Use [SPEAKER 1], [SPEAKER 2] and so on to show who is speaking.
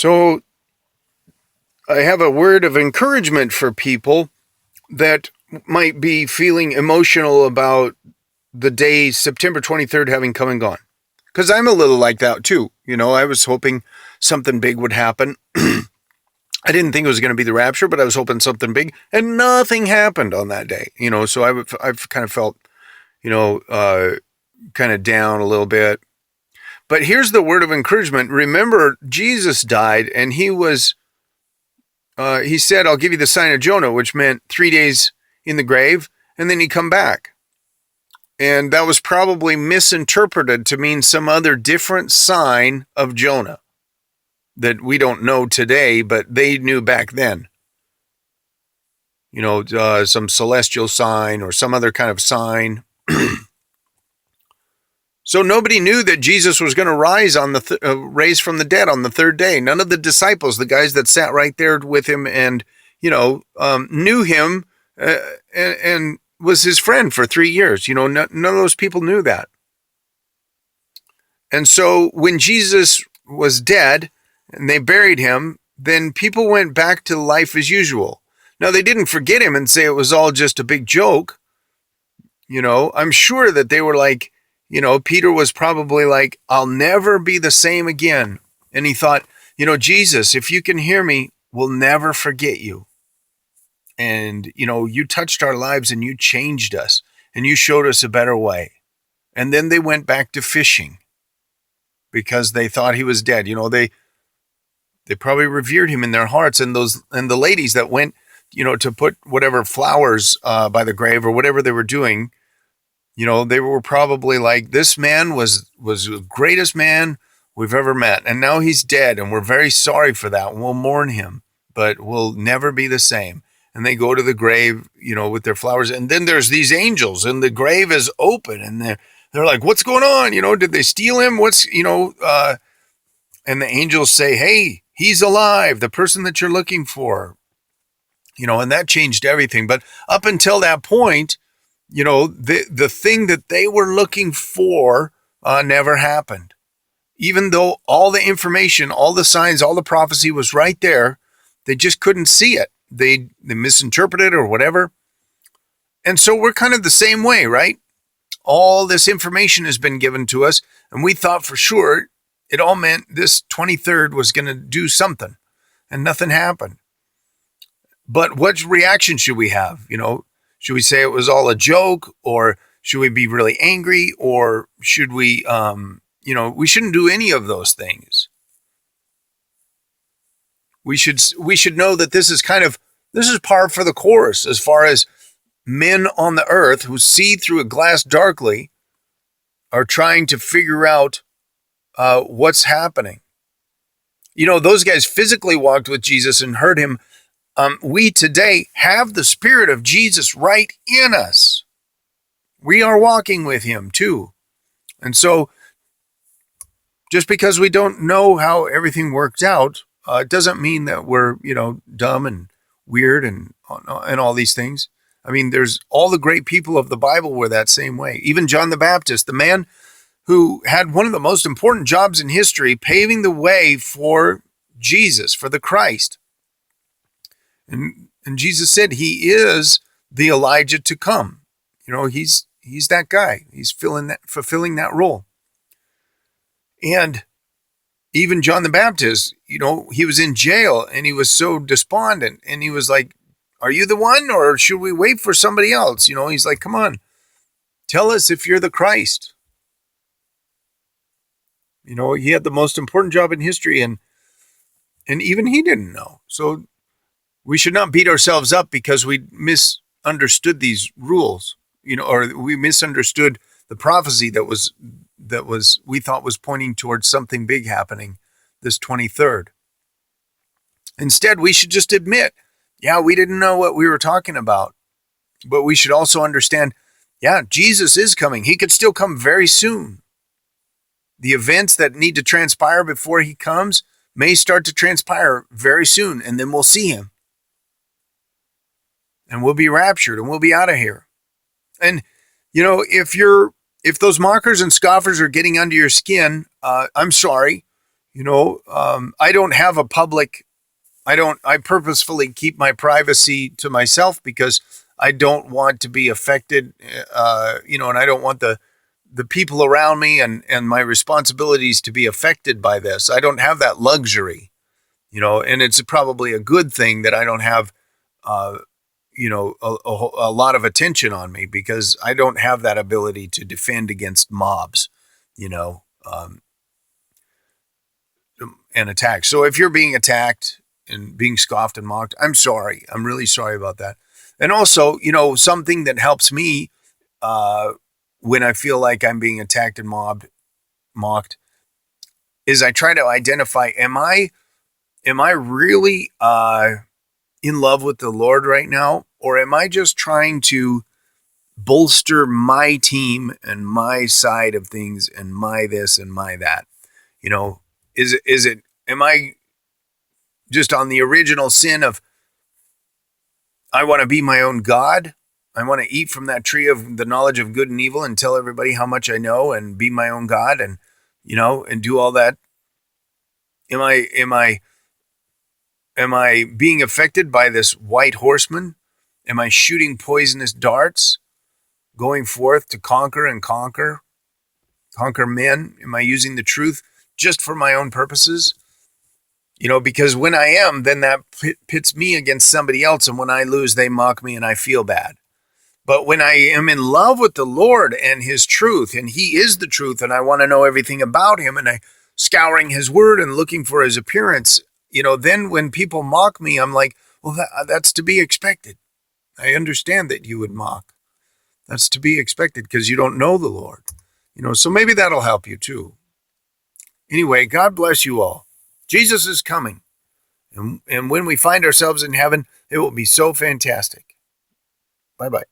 [SPEAKER 1] So I have a word of encouragement for people that might be feeling emotional about the day September 23rd having come and gone. Because I'm a little like that too. I was hoping something big would happen. I didn't think it was going to be the rapture, but I was hoping something big, and nothing happened on that day. So I've kind of felt, kind of down a little bit. But here's the word of encouragement. Remember, Jesus died, and he said, "I'll give you the sign of Jonah," which meant 3 days in the grave, and then he'd come back. And that was probably misinterpreted to mean some other different sign of Jonah that we don't know today, but they knew back then. Some celestial sign or some other kind of sign. So nobody knew that Jesus was going to rise on raise from the dead on the third day. None of the disciples, the guys that sat right there with him and knew him and was his friend for 3 years. None of those people knew that. And so when Jesus was dead and they buried him, then people went back to life as usual. Now, they didn't forget him and say it was all just a big joke. I'm sure that they were like, Peter was probably like, "I'll never be the same again." And he thought, "Jesus, if you can hear me, we'll never forget you. And, you touched our lives and you changed us and you showed us a better way." And then they went back to fishing because they thought he was dead. They probably revered him in their hearts. And the ladies that went, to put whatever flowers by the grave or whatever they were doing, they were probably like, "This man was the greatest man we've ever met. And now he's dead. And we're very sorry for that. And we'll mourn him, but we'll never be the same." And they go to the grave, with their flowers. And then there's these angels and the grave is open and they're like, "What's going on? Did they steal him? And the angels say, "Hey, he's alive. The person that you're looking for," and that changed everything. But up until that point, the thing that they were looking for never happened. Even though all the information, all the signs, all the prophecy was right there, they just couldn't see it. They misinterpreted or whatever. And so we're kind of the same way, right? All this information has been given to us, and we thought for sure it all meant this 23rd was going to do something, and nothing happened. But what reaction should we have? Should we say it was all a joke, or should we be really angry, or should we, we shouldn't do any of those things. We should know that this is par for the course as far as men on the earth who see through a glass darkly are trying to figure out what's happening. Those guys physically walked with Jesus and heard him. We today have the Spirit of Jesus right in us. We are walking with him too. And so just because we don't know how everything worked out, it doesn't mean that we're, dumb and weird and all these things. I mean, there's all the great people of the Bible were that same way. Even John the Baptist, the man who had one of the most important jobs in history, paving the way for Jesus, for the Christ. And Jesus said he is the Elijah to come. He's that guy. He's fulfilling that role. And even John the Baptist, he was in jail and he was so despondent and he was like, "Are you the one, or should we wait for somebody else?" He's like, "Come on, tell us if you're the Christ." He had the most important job in history and even he didn't know. So we should not beat ourselves up because we misunderstood these rules, or we misunderstood the prophecy that was we thought was pointing towards something big happening this 23rd. Instead, we should just admit, yeah, we didn't know what we were talking about. But we should also understand, yeah, Jesus is coming. He could still come very soon. The events that need to transpire before he comes may start to transpire very soon, and then we'll see him. And we'll be raptured and we'll be out of here. And, if those mockers and scoffers are getting under your skin, I'm sorry. I don't have a public, I purposefully keep my privacy to myself because I don't want to be affected, and I don't want the people around me and my responsibilities to be affected by this. I don't have that luxury, and it's probably a good thing that I don't have, uh, a lot of attention on me because I don't have that ability to defend against mobs, you know, um, and attack. So if you're being attacked and being scoffed and mocked, I'm sorry. I'm really sorry about that. And also, something that helps me uh, when I feel like I'm being attacked and mocked, is I try to identify: am I really in love with the Lord right now, or am I just trying to bolster my team and my side of things and my this and my that? You know, is it am I just on the original sin of I want to be my own God? I want to eat from that tree of the knowledge of good and evil and tell everybody how much I know and be my own God and and do all that. Am I being affected by this white horseman? Am I shooting poisonous darts, going forth to conquer and conquer men? Am I using the truth just for my own purposes? Because when I am, then that pits me against somebody else. And when I lose, they mock me and I feel bad. But when I am in love with the Lord and his truth, and he is the truth, and I want to know everything about him, and I scouring his word and looking for his appearance, then when people mock me, I'm like, well, that's to be expected. I understand that you would mock. That's to be expected because you don't know the Lord. So maybe that'll help you too. Anyway, God bless you all. Jesus is coming. And when we find ourselves in heaven, it will be so fantastic. Bye-bye.